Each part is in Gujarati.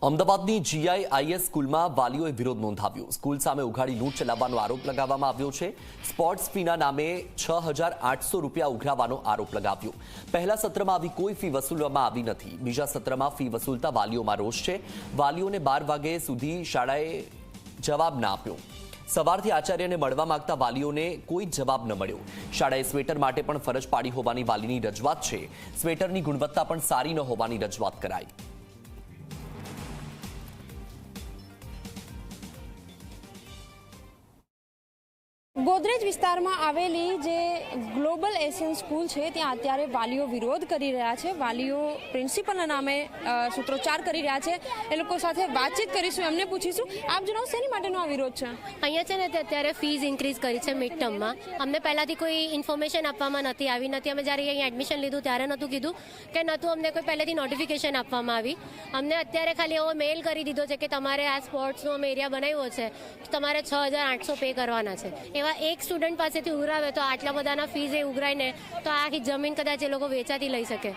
અમદાવાદની GIIS સ્કૂલમાં વાલીઓએ વિરોધ નોંધાવ્યો। સ્કૂલ સામે ઉઘાડી લૂંટ ચલાવવાનો આરોપ લગાવવામાં આવ્યો છે। સ્પોર્ટ્સ ફીના નામે 6,800 રૂપિયા ઉઘરાવવાનો આરોપ લગાવ્યો। પહેલા સત્રમાં આવી કોઈ ફી વસૂલવામાં આવી નથી। બીજા સત્રમાં ફી વસૂલતા વાલીઓમાં રોષ છે। વાલીઓને 12 વાગ્યા સુધી શાળાએ જવાબ ના આપ્યો। સવારથી આચાર્યને મળવા માંગતા વાલીઓને કોઈ જવાબ ન મળ્યો। શાળાએ સ્વેટર માટે પણ ફરજ પાડી હોવાની વાલીની રજૂઆત છે। સ્વેટરની ગુણવત્તા પણ સારી ન હોવાની રજૂઆત કરાઈ। ગોદરેજ વિસ્તારમાં આવેલી જે ગ્લોબલ એશિયન સ્કૂલ છે ત્યાં અત્યારે વાલીઓ વિરોધ કરી રહ્યા છે। વાલીઓ પ્રિન્સિપલના નામે સૂત્રોચ્ચાર કરી રહ્યા છે। એ લોકો સાથે વાતચીત કરીશું, એમને પૂછીશું, આપ જણાવો શેની માટેનો આ વિરોધ છે? અહીંયા છે ને તે અત્યારે ફીસ ઇન્ક્રીઝ કરી છે મિડ ટર્મમાં। અમને પહેલાંથી કોઈ ઇન્ફોર્મેશન આપવામાં નથી આવી નથી। અમે જ્યારે અહીંયા એડમિશન લીધું ત્યારે નહોતું કીધું કે નહોતું અમને કોઈ પહેલેથી નોટિફિકેશન આપવામાં આવી। અમને અત્યારે ખાલી એવો મેલ કરી દીધો છે કે તમારે આ સ્પોર્ટ્સનો અમે એરિયા બનાવ્યો છે, તમારે 6,800 પે કરવાના છે। એવા એક સ્ટુડન્ટ પાસેથી ઉઘરાવે તો આટલા બધાના ફીસ એ ઉઘરાઈને તો આખી જમીન કદાચ એ લોકો વેચાતી લઈ શકે।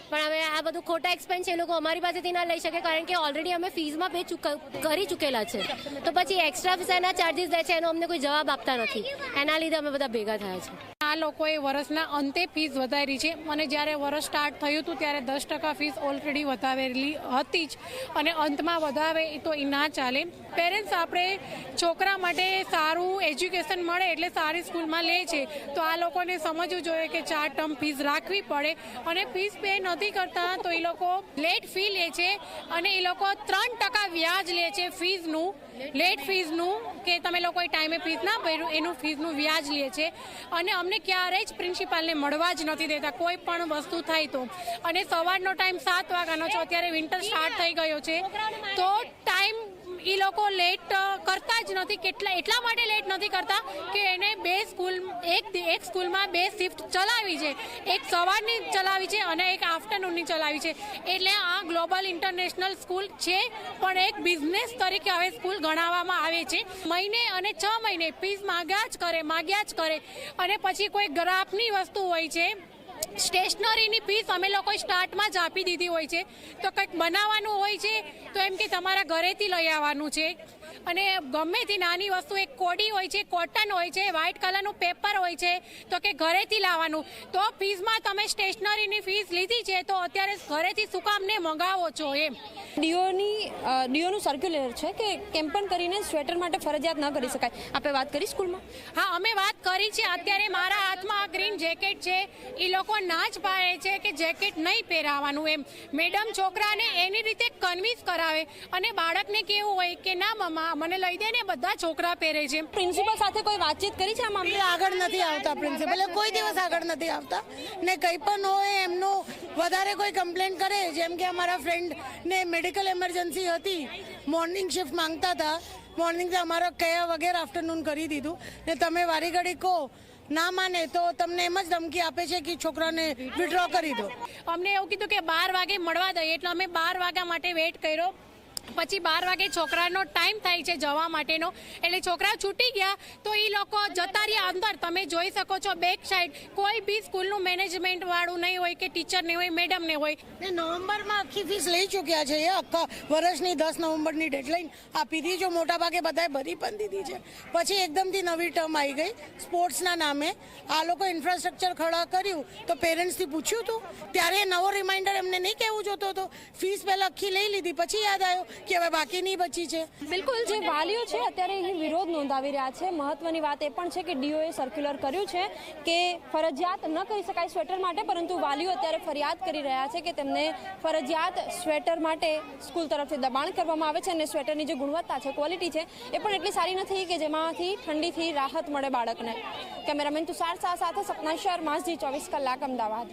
પણ હવે આ બધું ખોટા એક્સપેન્સ એ લોકો અમારી પાસેથી ના લઈ શકે, કારણ કે ઓલરેડી અમે ફીસમાં પે કરી ચૂકેલા છે। તો પછી એક્સ્ટ્રા શેના ચાર્જીસ લે છે એનો અમને કોઈ જવાબ આપતા નથી। એના લીધે અમે બધા ભેગા થયા છે। આ લોકોએ વર્ષના અંતે ફીસ વધારી છે અને જ્યારે વર્ષ સ્ટાર્ટ થયું હતું ત્યારે 10% ફીસ ઓલરેડી વધારેલી હતી જ, અને અંતમાં વધારે તો એ ના ચાલે। પેરેન્ટ્સ આપણે છોકરા માટે સારું એજ્યુકેશન મળે એટલે સારી સ્કૂલમાં લે છે, તો આ લોકોને સમજવું જોઈએ કે 4 ટર્મ ફીસ રાખવી પડે। અને ફીસ પે નથી કરતા તો એ લોકો લેટ ફી લે છે અને એ લોકો 3% વ્યાજ લે છે ફીસનું, લેટ ફીસનું, કે તમે લોકોએ ટાઈમે ફીસ ના ભર્યું એનું ફીસનું વ્યાજ લે છે। અને અમને ક્યારેય જ પ્રિન્સિપાલને મળવા જ નથી દેતા કોઈ પણ વસ્તુ થાય તો। અને સવારનો ટાઈમ 7 વાગ્યાનો છે, અત્યારે વિન્ટર સ્ટાર્ટ થઈ ગયો છે તો ટાઈમ એ લોકો લેટ કરતા જ નથી। એટલા માટે લેટ નથી કરતા કે એને એક સ્કૂલમાં 2 શિફ્ટ ચલાવી છે, એક સવારની ચલાવી છે અને એક આફ્ટરનૂનની ચલાવી છે। એટલે આ ગ્લોબલ ઇન્ટરનેશનલ સ્કૂલ છે પણ એક બિઝનેસ તરીકે હવે સ્કૂલ ગણાવવામાં આવે છે। મહિને અને 6 મહિને ફીસ માગ્યા જ કરે અને પછી કોઈ ગ્રાફની વસ્તુ હોય છે, સ્ટેશનરીની ફીસ અમે લોકો સ્ટાર્ટમાં જ આપી દીધી હોય છે, તો કંઈક બનાવવાનું હોય છે તો એમ કે તમારા ઘરેથી લઈ આવવાનું છે। અને ગમે તે નાની વસ્તુ, એક કોડી હોય છે, કોટન હોય છે, વ્હાઇટ કલરનું પેપર હોય છે તો કે ઘરેથી લાવવાનું। તો ફીસમાં તમે સ્ટેશનરીની ફીસ લીધી છે તો અત્યારે ઘરેથી શું કામને મંગાવો છો એમ? ડીઓનું સર્ક્યુલર છે કે કેમ્પેન કરીને સ્વેટર માટે ફરજિયાત ન કરી શકાય। આપણે વાત કરી સ્કૂલમાં? હા, અમે વાત કરી છે। અત્યારે મારા હાથમાં આ ગ્રીન જેકેટ છે, એ લોકો ના જ પાડે છે કે જેકેટ નહીં પહેરાવાનું એમ। મેડમ છોકરાને એની રીતે કન્વિન્સ કરાવે અને બાળકને કેવું હોય કે ના મમ્મા મને લઈ દે ને, બધા છોકરા પહેરે છે। પ્રિન્સિપલ સાથે કોઈ વાતચીત કરી છે આ મામલે? આગળ નથી આવતા પ્રિન્સિપલ, કોઈ દિવસ આગળ નથી આવતા ને કંઈ પણ હોય એમનું વધારે કોઈ કમ્પ્લેન કરે, જેમ કે અમારા ફ્રેન્ડને મેડિકલ એમરજન્સી હતી, મોર્નિંગ શિફ્ટ માંગતા હતા, મોર્નિંગથી અમારા કયા વગેરે આફ્ટરનૂન કરી દીધું ને તમે વારી ઘડી કહો ના માને તો તમને એમ જ ધમકી આપે છે કે છોકરાને વિડ્રો કરી દો। અમને એવું કીધું કે 12 વાગે મળવા દઈએ એટલે અમે 12 વાગ્યા માટે વેઇટ કર્યો। પછી 12 વાગે છોકરાનો ટાઈમ થાય છે જવા માટેનો, એટલે છોકરા છૂટી ગયા તો એ લોકો જતા રહ્યા અંદર। તમે જોઈ શકો છો બેક સાઈડ કોઈ બી સ્કૂલનું મેનેજમેન્ટ વાળું નહીં હોય કે ટીચર નહીં હોય, મેડમ ને હોય। ને નવેમ્બરમાં આખી ફીસ લઈ ચૂક્યા છે એ આખા વર્ષની 10 નવેમ્બરની ડેડલાઇન આપી દીધી, જો મોટા ભાગે બધાએ ભરી પણ દીધી છે। પછી એકદમથી નવી ટર્મ આવી ગઈ સ્પોર્ટ્સના નામે। આ લોકો ઇન્ફ્રાસ્ટ્રક્ચર ખડા કર્યું તો પેરેન્ટ્સથી પૂછ્યું હતું ત્યારે નવો રિમાઇન્ડર એમને નહીં કહેવું જોતો હતો। ફીસ પહેલાં આખી લઈ લીધી, પછી યાદ આવ્યો કે હવે બાકીની બચી છે। બિલકુલ, જે વાલીઓ છે અત્યારે અહીં વિરોધ નોંધાવી રહ્યા છે। મહત્વની વાત એ પણ છે કે ડીઓએ સર્ક્યુલર કર્યું છે કે ફરજિયાત ન કરી શકાય સ્વેટર માટે, પરંતુ વાલીઓ અત્યારે ફરિયાદ કરી રહ્યા છે કે તેમને ફરજિયાત સ્વેટર માટે સ્કૂલ તરફથી દબાણ કરવામાં આવે છે અને સ્વેટરની જે ગુણવત્તા છે, ક્વોલિટી છે, એ પણ એટલી સારી નથી કે જેમાંથી ઠંડીથી રાહત મળે બાળકને। કેમેરામેન તુષાર શાહ સાથે સપના શર્મા, ઝી 24 કલાક, અમદાવાદ।